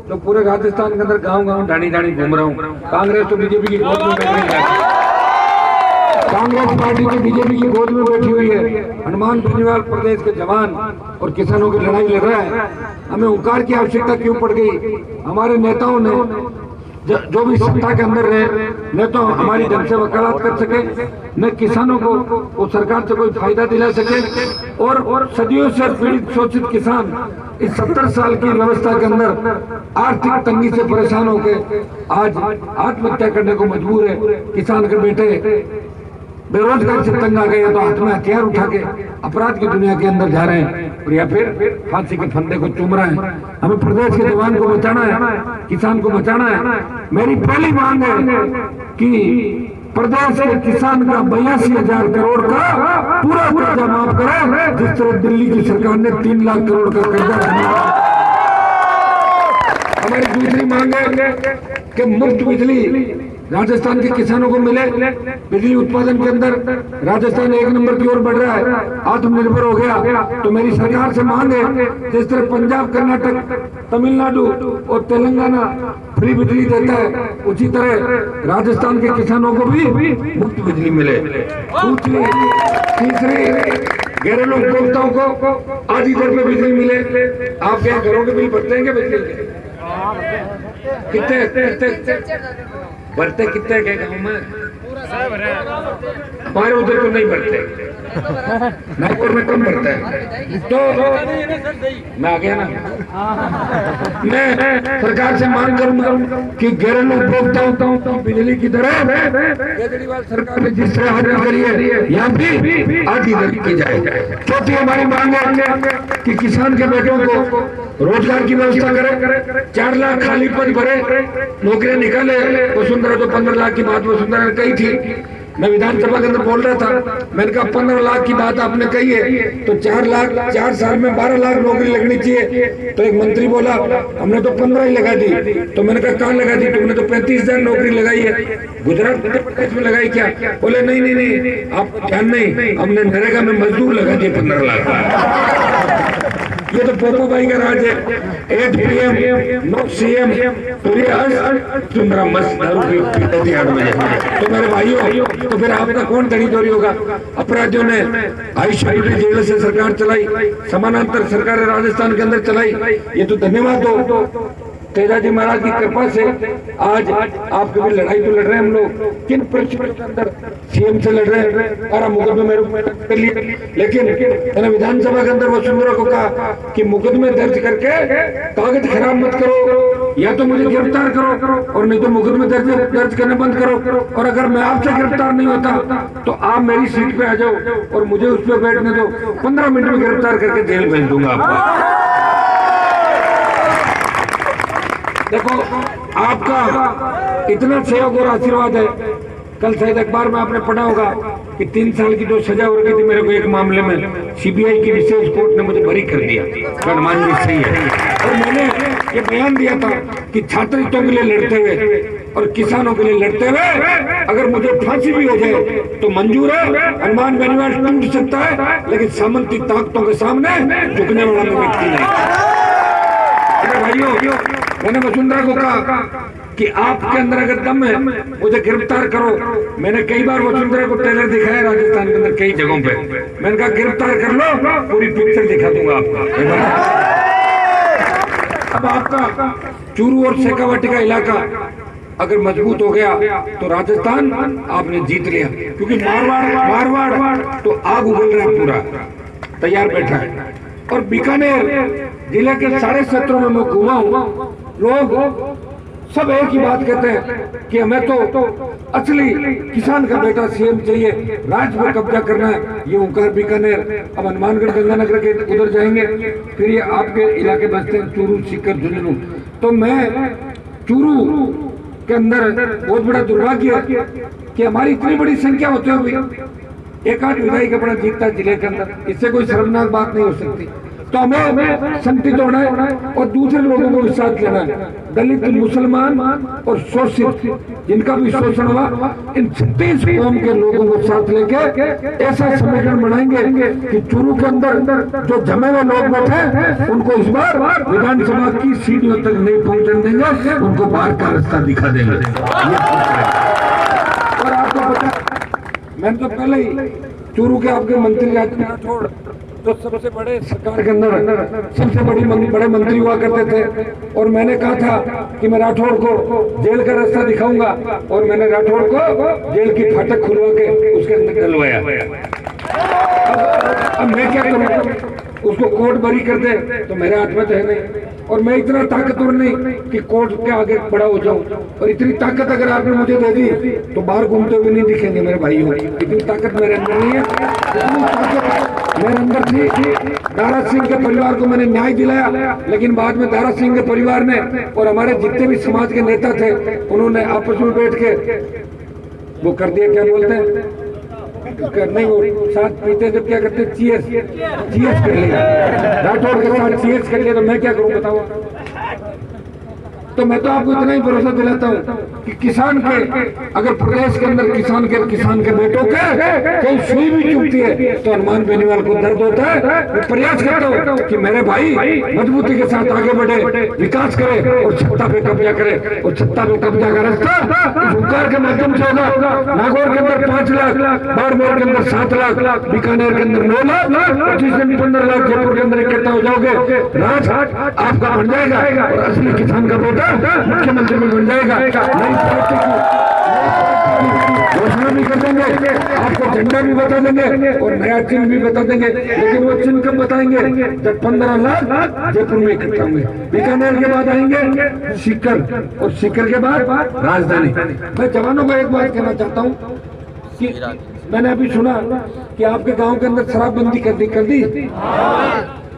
तो पूरे राजस्थान के अंदर गांव-गांव ढाणी-ढाणी घूम रहा हूँ। कांग्रेस तो बीजेपी की गोद में बैठ रही है, कांग्रेस पार्टी तो बीजेपी की गोद में बैठी हुई है। हनुमान बेनीवाल प्रदेश के जवान और किसानों की लड़ाई लड़ रहा है। हमें हुंकार की आवश्यकता क्यों पड़ गई? हमारे नेताओं ने जो भी सत्ता के अंदर रहे, न तो हमारी ढंग से वकालत कर सके, न किसानों को वो सरकार से कोई फायदा दिला सके, और सदियों से पीड़ित शोषित किसान इस 70 साल की व्यवस्था के अंदर आर्थिक तंगी से परेशान होकर आज आत्महत्या करने को मजबूर है। किसान के बेटे बेरोजगार से तंग आ गए तो हाथ में हथियार उठा के अपराध की दुनिया के अंदर जा रहे हैं, और या फिर फांसी के फंदे को चूम रहे हैं। हमें प्रदेश के जवान को बचाना है, किसान को बचाना है। मेरी पहली मांग है कि प्रदेश के किसान का 82,000 करोड़ का पूरा कर्जा माफ करें, जिस तरह दिल्ली की सरकार ने 3 लाख करोड़ का कर्जा। हमारी दूसरी मांग है कि मुफ्त बिजली राजस्थान के किसानों को मिले। बिजली उत्पादन के अंदर राजस्थान 1 नंबर की ओर बढ़ रहा है, आत्मनिर्भर हो गया। तो मेरी सरकार से मांग है, जिस तरह पंजाब, कर्नाटक, तमिलनाडु और तेलंगाना फ्री बिजली देता है, उसी तरह राजस्थान के किसानों को भी मुफ्त बिजली मिले। दूसरी, तीसरी, घरेलू उपभोक्ताओं को आधी दर पे बिजली मिले। आप क्या घरों के बिल भरते हैं क्या बिजली के? कितने भरते कितने के गाँव में? हमारे उधर तो नहीं भरते, नागपुर में कम भरता है। तो मैं आ गया ना, मैं सरकार से मांग करूंगा कि घरेलू उपभोक्ताओं की बिजली की दरें केजरीवाल सरकार ने जिस तरह हद करी है, यहाँ भी आधी दर की जाए। चौथी हमारी मांग है कि किसान के बेटों को रोजगार की व्यवस्था करें। 4 लाख खाली पद भरे, नौकरियां निकाले। वसुंधरा तो 15 लाख की बात वसुंधरा ने कही थी, मैं विधानसभा के अंदर बोल रहा था। मैंने कहा 15 लाख की बात आपने कही है, तो 4 साल में 12 लाख नौकरी लगनी चाहिए। तो एक मंत्री बोला हमने तो 15 ही लगा दी। तो मैंने कहा कहाँ लगा दी? तुमने तो 35,000 नौकरी लगाई है, गुजरात मध्य प्रदेश में लगाई क्या? बोले नहीं, आप ध्यान नहीं, हमने नरेगा में मजदूर लगा दिए 15 लाख। ये तो पोपो भाई का राज है। 8 PM नो CM, तो ये सुंदरा मस्त दारू में। तो मेरे भाइयों, तो फिर आपका कौन धड़ी चोरी होगा? अपराधियों ने आयुष्मान जेल से सरकार चलाई, समानांतर सरकार राजस्थान के अंदर चलाई। ये तो धन्यवाद हो तेजाजी महाराज की कृपा से आज आपके भी लड़ाई तो लड़ रहे हैं हम लोग। किन परिस्थितियों के अंदर CM से लड़ रहे हैं, और मुकदमे मेरे कर लिए। लेकिन मैंने विधानसभा के अंदर वसुंधरा को कहा कि मुकदमे दर्ज करके कागज खराब मत करो, या तो मुझे गिरफ्तार करो और नहीं तो मुकदमे दर्ज करना बंद करो। और अगर मैं आपसे गिरफ्तार नहीं होता तो आप मेरी सीट पे आ जाओ और मुझे उस पर बैठने दो, 15 मिनट में गिरफ्तार करके जेल भेज दूंगा आपको। देखो, आपका इतना सहयोग और आशीर्वाद है। कल शायद अखबार में आपने पढ़ा होगा कि 3 साल की जो सजा हो रही थी मेरे को एक मामले में, CBI की विशेष कोर्ट ने मुझे बरी कर दिया। हनुमान जी सही है। और मैंने ये बयान दिया था कि छात्र हितों के लिए लड़ते हुए और किसानों के लिए लड़ते हुए अगर मुझे फांसी भी हो जाए तो मंजूर है। हनुमान बेनीवाल टूट सकता है, लेकिन सामंती ताकतों के सामने झुकने वाला व्यक्ति नहीं। भाइयों, मैंने वसुंधरा को कहा कि आपके अंदर अगर दम है मुझे गिरफ्तार करो। मैंने कई बार वसुंधरा को ट्रेलर दिखाया राजस्थान के अंदर कई जगहों पे। मैंने कहा गिरफ्तार कर लो, पूरी पिक्चर दिखा दूंगा आपको। अब आपका चूरू और शेखावाटी का इलाका अगर मजबूत हो गया तो राजस्थान आपने जीत लिया, क्योंकि मारवाड़ तो आग उगल रहा है, पूरा तैयार बैठा है। और बीकानेर जिले के सारे क्षेत्रों में मैं घूमा हूँ, लोग सब एक ही बात कहते हैं कि हमें तो असली किसान का बेटा CM चाहिए, राज्य में कब्जा करना है। ये ओंकार, बीकानेर, अब हनुमानगढ़, गंगानगर के उधर जाएंगे, फिर ये आपके इलाके बसते हैं चूरू, सीकर, झुंझुनू। तो मैं चूरू के अंदर बहुत बड़ा दुर्भाग्य है कि हमारी इतनी बड़ी संख्या होते हुए 1-8 विधायक अपना जीतता जिले के अंदर, इससे कोई शर्मनाक बात नहीं हो सकती। तो हमें संगठित होना है और दूसरे लोगों को भी साथ लेना है। दलित, मुसलमान और शोषित जिनका भी शोषण हुआ, इन 36 कौम के लोगों को साथ लेके ऐसा समीकरण बनाएंगे कि चूरू के अंदर जो जमे हुए लोग बैठे उनको इस बार विधानसभा की सीढ़ियों तक नहीं पहुंचने देंगे, उनको बाहर का रास्ता दिखा देंगे। और आपको पता, मैंने तो पहले ही चूरू के आपके मंत्री राठौड़ तो सबसे बड़े सरकार के अंदर सबसे बड़े मंत्री हुआ करते थे, और मैंने कहा था कि मैं राठौड़ को जेल का रास्ता दिखाऊंगा, और मैंने राठौड़ को जेल की फाटक खुलवा के उसके अंदर डलवाया। अब मैं क्या करूं, उसको कोर्ट बरी कर दे तो मेरे हाथ में तो है नहीं, और मैं इतना ताकतवर नहीं कि कोर्ट के आगे खड़ा हो जाऊं, और इतनी ताकत अगर आपने मुझे दे दी तो बाहर घूमते हुए नहीं दिखेंगे मेरे भाइयों। इतनी ताकत मेरे अंदर नहीं है, इतनी ताकत मेरे अंदर थी। दारा सिंह के परिवार को मैंने न्याय दिलाया, लेकिन बाद में दारा सिंह के परिवार ने और हमारे जितने भी समाज के नेता थे उन्होंने आपस में बैठ के वो कर दिया, क्या बोलते हैं, नहीं वो साथ पीते जब क्या करते, चीयर्स कर लिया, राठौड़ के साथ चीयर्स कर लिया। तो मैं क्या करूं बताओ। तो मैं तो आपको इतना ही भरोसा दिलाता हूं कि किसान के अगर प्रदेश के अंदर किसान के बेटों के कोई सुई भी चुभती है तो हनुमान बेनीवाल को दर्द होता है। मैं प्रयास करता हूं कि मेरे भाई मजबूती के साथ आगे बढ़े, विकास करे और सत्ता पे कब्जा करे, और सत्ता पे कब्जा का रास्ता हुंकार के माध्यम से होगा। नागौर के अंदर 5 लाख, बाड़मेर के अंदर 7 लाख, बीकानेर के अंदर 9 लाख, 25 से 15 लाख जयपुर के अंदर इकट्ठा हो जाओगे, राज आपका बन जाएगा और असली किसान का बेटा मुख्यमंत्री भी बन जाएगा। नई पार्टी की घोषणा भी कर देंगे, आपको झंडा भी बता देंगे और नया चिन्ह भी बता देंगे। लेकिन वो चिन्ह कब बताएंगे, जब 15 लाख जयपुर में इकट्ठा होंगे। बीकानेर के बाद आएंगे सीकर, और सीकर के बाद राजधानी। मैं जवानों को एक बात कहना चाहता हूँ कि मैंने अभी सुना कि आपके गांव के अंदर शराबबंदी कर दी।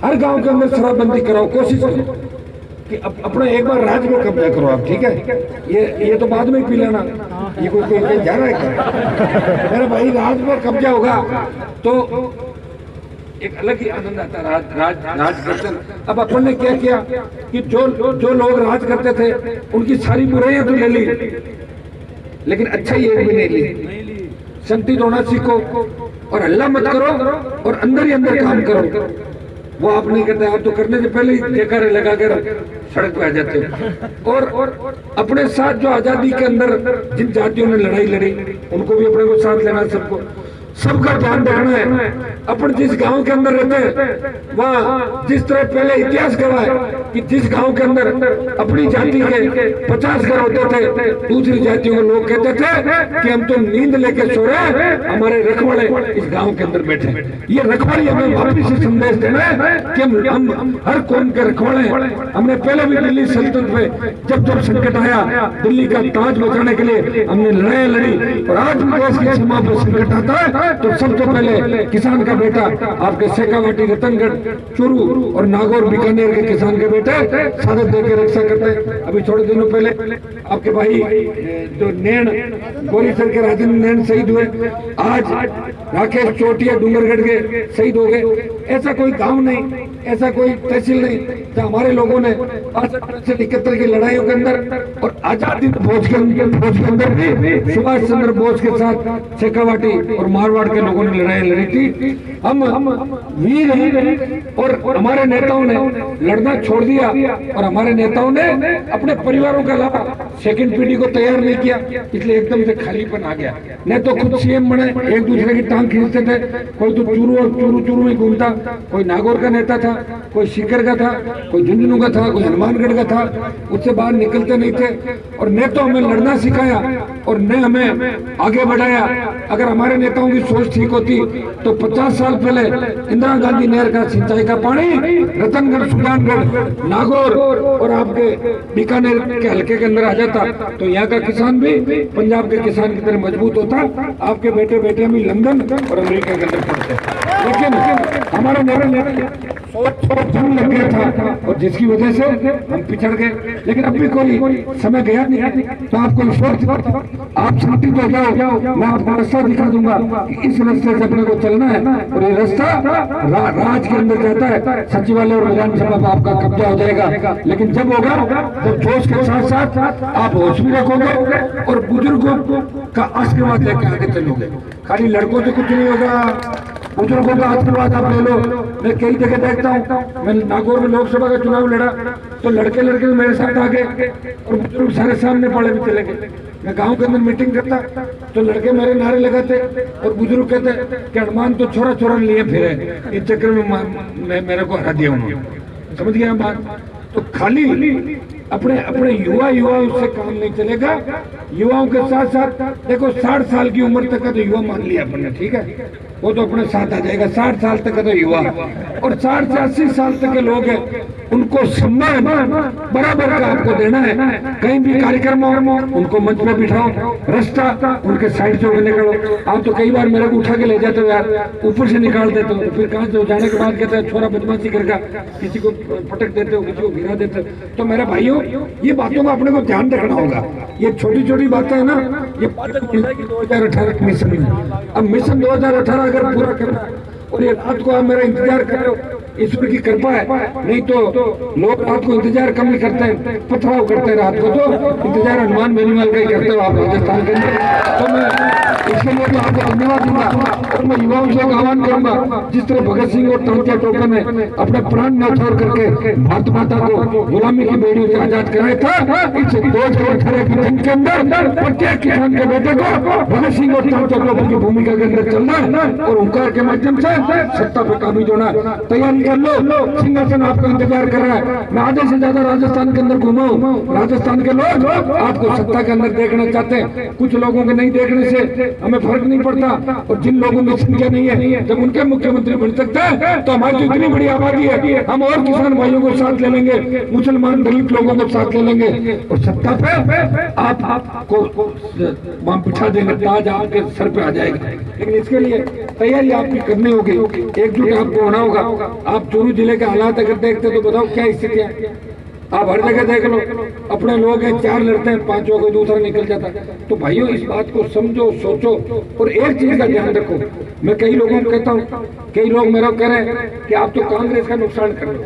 हर गांव के अंदर शराबबंदी कराओ, कोशिश करो कि अपना एक बार राज्य में कब्जा करो आप, ठीक है। ये तो बाद में ही पी लेना, ये कोई जा रहा है क्या? मेरे भाई राज में कब्जा होगा तो एक अलग ही आनंद आता है राज करते। अब अपन ने क्या किया कि जो लोग राज करते थे उनकी सारी बुराइयां तो ले ली, लेकिन अच्छा ही एक भी नहीं ली। संगठित होना सीखो और हल्ला मत करो और अंदर ही अंदर काम करो। वो आप नहीं करते, आप तो करने से पहले ही जयकारे लगा कर सड़क पे आ जाते हो। और अपने साथ जो आजादी के अंदर जिन जातियों ने लड़ाई लड़ी उनको भी अपने को साथ लेना, सबका ध्यान रखना है। अपन जिस गांव के अंदर रहते हैं वहाँ जिस तरह पहले इतिहास गवाह है कि जिस गांव के अंदर अपनी जाति के 50 घर होते थे, दूसरी जातियों के लोग कहते थे कि हम तो नींद लेके सो रहे हैं, हमारे रखवाले इस गांव के अंदर बैठे। ये रखवाली हमें वापिस से संदेश देना है कि हम हर कौम के रखवाले हैं। हमने पहले भी दिल्ली सल्तनत में जब संकट आया, दिल्ली का ताज बचाने के लिए हमने लड़ाई लड़ी, और आज भी देश की सीमा पर संकट आता है तो सबसे पहले किसान का बेटा आपके शेखावाटी, रतनगढ़, चूरू और नागौर, बीकानेर के किसान के बेटे सादत देकर रक्षा करते हैं। अभी थोड़े दिनों पहले आपके भाई जो नैन बोरीसर के राजेंद्र नैन शहीद हुए, आज राकेश चोटिया डूंगरगढ़ के शहीद हो गए। ऐसा कोई गांव नहीं, ऐसा कोई तहसील नहीं जहाँ हमारे लोगों ने 71 की लड़ाइयों के अंदर और आजादी फौज के अंदर भी सुभाष चंद्र बोस के साथ शेखावाटी और मारवाड़ के लोगों ने लड़ाई लड़ी थी। हम वीर हैं और हमारे नेताओं ने लड़ना छोड़ दिया, और हमारे नेताओं ने अपने परिवारों के अलावा सेकंड पीढ़ी को तैयार नहीं किया, इसलिए एकदम से खालीपन आ गया। नहीं तो खुद सीएम बने, एक दूसरे की टांग खींचते थे। कोई तो चूरू में घूमता, कोई नागौर का नेता था, कोई सीकर का था, कोई झुंझुनू का था, कोई हनुमानगढ़ का था, उससे बाहर निकलते नहीं थे। और न तो हमें लड़ना सिखाया और न हमें आगे बढ़ाया। अगर हमारे नेताओं की सोच ठीक होती तो 50 साल पहले इंदिरा गांधी नहर का सिंचाई का पानी रतनगढ़, सुजानगढ़, नागौर और आपके बीकानेर के हल्के के अंदर आ जाता, तो यहाँ का किसान भी पंजाब के किसान की तरह मजबूत होता। आपके बेटे भी लंदन और अमेरिका के अंदर पढ़ते। लेकिन हमारे नेता जंग लग गया था और जिसकी वजह से हम पिछड़ गए। लेकिन अब भी कोई समय गया नहीं, तो आपको विश्वास, आप शांति हो जाओ, मैं आपको रास्ता दिखा दूंगा कि इस रास्ते से अपने को चलना है। और ये रास्ता राज के अंदर जाता है, सचिवालय और विधानसभा में आपका कब्जा हो जाएगा। लेकिन जब होगा तो जोश के साथ साथ आप होश भी रखोगे और बुजुर्गों का आशीर्वाद लेकर आगे चलोगे। खाली लड़कों से कुछ नहीं होगा, बुजुर्गों का आशीर्वाद आप ले लो। मैं कई जगह देखता हूँ, मैं नागौर में लोकसभा का चुनाव लड़ा तो लड़के मेरे साथ आ गए और बुजुर्ग सारे सामने पड़े भी चले गए। मैं गांव के अंदर मीटिंग करता तो लड़के मेरे नारे लगाते और बुजुर्ग कहते कि हनुमान तो छोरा छोरा लिए फिरे, इस चक्कर में मेरे को हरा दिया उन्होंने। समझ गया बात? तो खाली अपने युवाओं से काम नहीं चलेगा। युवाओं के साथ साथ देखो 60 साल की उम्र तक का तो युवा मान लिया अपने, ठीक है, वो तो अपने साथ आ जाएगा। 60 साल तक का तो युवा और 60 से 80 साल तक के लोग हैं, उनको सम्मान बराबर का आपको देना है। कहीं भी कार्यक्रम हो उनको मंच पे बिठाओ, रास्ता उनके साइड से निकालो। आप तो कई बार मेरे को उठा के ले जाते हो यार, ऊपर से निकाल देते हो, फिर कहाँ से जाने के बाद कहते हैं छोरा बदमाशी करके किसी को पटक देते हो, किसी को गिरा देते हो। तो मेरे भाइयों, ये बातों का अपने को ध्यान रखना होगा। ये छोटी छोटी बातें है ना, ये 2018 मिशन में। अब मिशन 2018 अगर पूरा करना है और ये रात को आप मेरा इंतजार कर रहे हो, ईश्वर की कृपा है। नहीं तो लोग रात को इंतजार कम ही करते हैं, पथराव करते हैं रात को, तो इंतजार हनुमान बेनीवाल का ही करते हो आप राजस्थान के अंदर। तो मैं इसके लिए तो आपको धन्यवाद दूंगा और मैं युवाओं से आह्वान करूंगा, जिस तरह भगत सिंह और तात्या टोपे ने अपने प्राण न्यौछावर करके भारत माता को गुलामी की बेड़ियों से आजाद कराया था, इस 2018 की जंग के अंदर प्रत्येक किसान के बेटे को भगत सिंह और तात्या टोपे की भूमिका के अंदर चलना है और ओंकार के माध्यम से सत्ता पे काबिज होना। तैयारी कर लो, सिंहासन आपका इंतजार कर रहा है। मैं आधे से ज्यादा राजस्थान के अंदर घूमा हूँ, राजस्थान के लोग आपको सत्ता के अंदर देखना चाहते हैं। कुछ लोगों के नहीं देखने से हमें फर्क नहीं पड़ता, और जिन लोगों की संख्या नहीं है, जब उनके मुख्यमंत्री बन सकते हैं तो हमारी तो इतनी बड़ी आबादी है, हम और किसान भाइयों को साथ ले लेंगे, मुसलमान दलित लोगों को साथ ले लेंगे और सत्ता पे आपको वहां बिठा देंगे, ताज आपके सर पे आ जाएगा। लेकिन इसके लिए तैयारी आपकी करनी होगी, एकजुट आपको होना होगा। आप चूरू जिले के हालात अगर देखते तो बताओ क्या स्थिति है। आप हर जगह देख लो, अपने लोग हैं, 4 लड़ते हैं, 5 कोई दूसरा निकल जाता है। तो भाइयों, इस बात को समझो, सोचो और एक चीज का ध्यान रखो। मैं कई लोगों को कहता हूँ, कई लोग मेरा कह रहे हैं कि आप तो कांग्रेस का नुकसान कर रहे हो।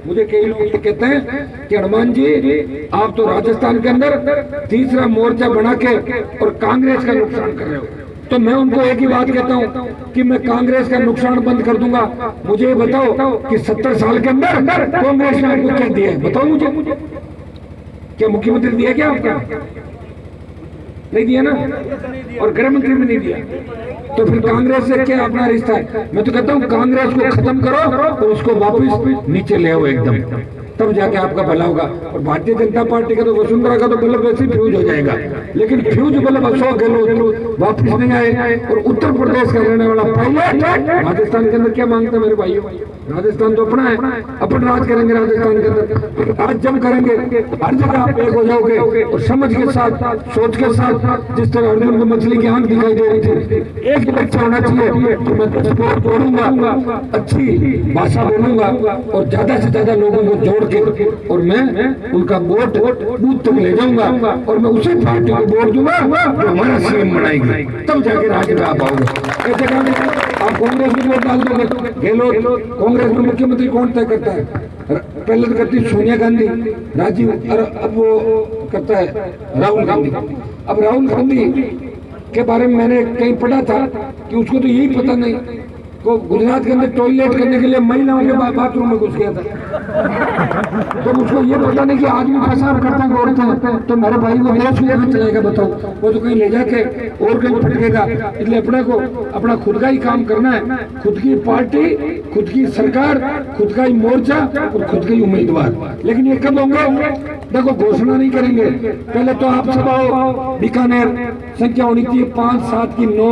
मुझे कई लोग ये कहते हैं कि हनुमान जी, आप तो राजस्थान के अंदर तीसरा मोर्चा बना के और कांग्रेस का नुकसान कर रहे हो। तो मैं उनको एक ही बात कहता हूँ कि मैं कांग्रेस का नुकसान बंद कर दूंगा। मुझे ये बताओ कि 70 साल के अंदर कांग्रेस ने आपको क्या दिया है? बताओ मुझे, क्या मुख्यमंत्री दिया क्या आपका? नहीं दिया ना, और गृह मंत्री भी नहीं दिया। तो फिर कांग्रेस से क्या अपना रिश्ता है? मैं तो कहता हूँ कांग्रेस को खत्म करो और उसको वापस नीचे ले आओ एकदम, तब जाके आपका भला होगा। और भारतीय जनता पार्टी का तो वसुंधरा का तो बल्ब वैसे ही फ्यूज हो जाएगा, लेकिन फ्यूज बल्ब अशोक गहलोत वापस नहीं आए। और उत्तर प्रदेश का रहने वाला पायलट राजस्थान के अंदर क्या मांगता है मेरे भाइयों? राजस्थान तो अपना है, अपन राज करेंगे राजस्थान के अंदर। आज जब करेंगे हर जगह आप एक हो जाओगे और समझ के साथ, सोच के साथ, जिस तरह अर्जुन को मछली की आंख दिखाई दे रही थी, एक लक्ष्य होना चाहिए कि मैं बोलूंगा, अच्छी भाषा बोलूंगा और ज्यादा से ज्यादा लोगों को जोड़ के, और मैं उनका वोट बूथ तक ले जाऊंगा और मैं उसी पार्टी को वोट दूंगा जो हमारा सीएम बनाएगी, तब जाके राज में आप आओगे। ऐसे आप कांग्रेस में वोट डाल दोगे, गहलोत कांग्रेस में मुख्यमंत्री कौन तय करता है? पहले तो करती सोनिया गांधी, राजीव, अब वो करता है राहुल गांधी। अब राहुल गांधी के बारे में मैंने कहीं पढ़ा था कि उसको तो यही पता नहीं को गुजरात के अंदर टॉयलेट करने के लिए महिलाओं के बाथरूम में घुस गया था। तो उसको ये पता नहीं कि आदमी पेशाब करता है औरतें, तो मेरे भाई को देश में चलेगा बताओ? वो तो कहीं ले जाके और कहीं फटकेगा। इसलिए अपने को अपना खुद का ही काम करना है, खुद की पार्टी, खुद की सरकार, खुद का ही मोर्चा और खुद के ही उम्मीदवार। लेकिन ये कब होंगे? देखो, घोषणा नहीं करेंगे, पहले तो आप सब आओ बीकानेर, संख्या होनी चाहिए 5, 7 की 9,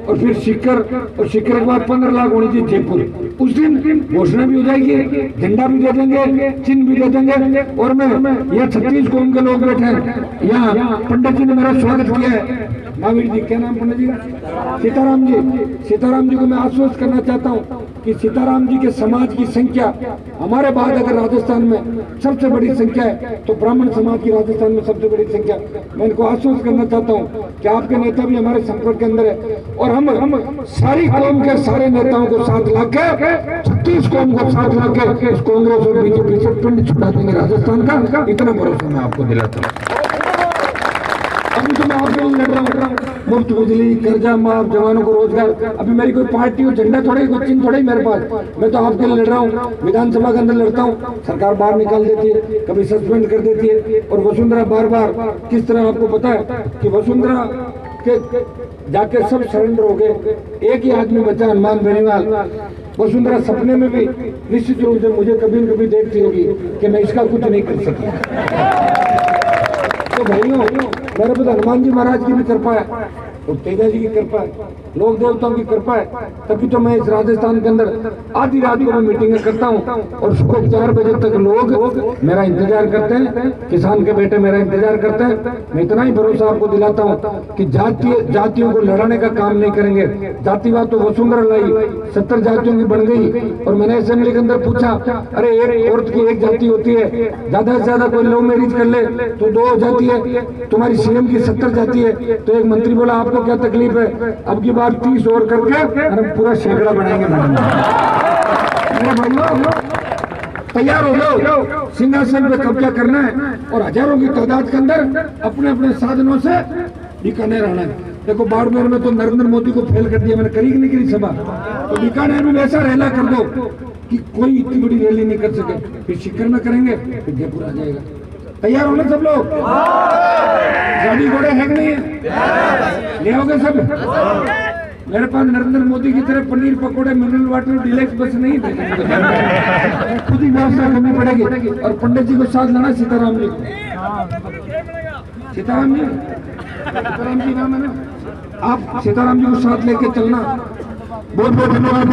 और फिर सीकर, और सीकर के बाद 15 लाख होनी चाहिए जयपुर। उस दिन घोषणा भी हो जाएगी, झंडा भी दे देंगे, चिन्ह भी दे देंगे। और मैं यहाँ 36 कौम के लोग बैठे हैं, यहाँ पंडित जी ने मेरा स्वागत किया है। महावीर जी, क्या नाम पंडित जी का? सीताराम जी। सीताराम जी को मैं आश्वस्त करना चाहता हूँ कि सीताराम जी के समाज की संख्या हमारे बाद अगर राजस्थान में सबसे बड़ी संख्या है तो ब्राह्मण समाज की राजस्थान में सबसे बड़ी संख्या। मैं इनको आश्वस्त करना चाहता हूँ कि आपके नेता भी हमारे संपर्क के अंदर है और हम सारी कौम के सारे नेताओं को साथ लाके 36 कौम को साथ लाके इस कांग्रेस और बीजेपी से पिंड छुड़ा देंगे राजस्थान का, इतना भरोसा मैं आपको दिलाता हूँ। अभी तो मैं आपके लिए लड़ रहा हूँ, मुफ्त बिजली, कर्जा माफ, जवानों को रोजगार। अभी मेरी कोई पार्टी हो, झंडा थोड़ा ही, कोई चिन्ह थोड़ा ही मेरे पास, मैं तो आपके लिए लड़ रहा हूँ। विधानसभा के अंदर लड़ता हूँ, सरकार बाहर निकाल देती है, कभी सस्पेंड कर देती है। और वसुंधरा बार बार किस तरह आपको पता है कि वसुंधरा के जाके सब सरेंडर हो गए, एक ही आदमी बचा हनुमान बेनीवाल। वसुंधरा सपने में भी निश्चित रूप से मुझे कभी न कभी देखती होगी कि मैं इसका कुछ नहीं कर सकता। तो भाइयों, मेरे पे हनुमान जी महाराज की भी कृपा है और तेजा जी की कृपा है, लोक देवताओं की कृपा है, तभी तो मैं इस राजस्थान के अंदर आधी रात को मैं मीटिंगें करता हूँ और सुबह 4 बजे तक लोग मेरा इंतजार करते हैं, किसान के बेटे मेरा इंतजार करते हैं। मैं इतना ही भरोसा आपको दिलाता हूँ कि जातियों को लड़ाने का काम नहीं करेंगे। जातिवाद तो वसुंधरा लाई 70 जातियों की बन गई और मैंने असेंबली के अंदर पूछा, अरे एक औरत की एक जाति होती है, ज्यादा से ज्यादा कोई लव मैरिज कर ले तो 2 जाति है, तुम्हारी सीएम की 70 जाति है। तो एक मंत्री बोला, आपको क्या तकलीफ है, अब की बार 30 और करके हम पूरा सैकड़ा बनाएंगे। मेरे भाइयों, तैयार हो जाओ, सिंहासन पे कब्जा करना है और हजारों की तादाद के अंदर अपने अपने साधनों से बीकानेर आना है। देखो बाड़मेर में तो नरेंद्र मोदी को फेल कर दिया, मैंने करी कि नहीं करी सभा, तो बीकानेर में वैसा रैला कर दो कि कोई इतनी बड़ी रैली नहीं कर सके, फिर शिखर में करेंगे, फिर जयपुर आ जाएगा। तैयार होना सब लोग, गाड़ी घोड़े है कि नहीं है, ले आओगे सब। मेरे पास नरेंद्र मोदी की तरह पनीर पकोड़े, मिनरल वाटर, डिलेक्स बस नहीं है, खुद ही व्यवस्था करनी पड़ेगी। और पंडित जी को साथ लाना, सीताराम जी को, सीताराम जी नाम है ना, आप सीताराम जी को साथ लेके चलना। बहुत बहुत धन्यवाद।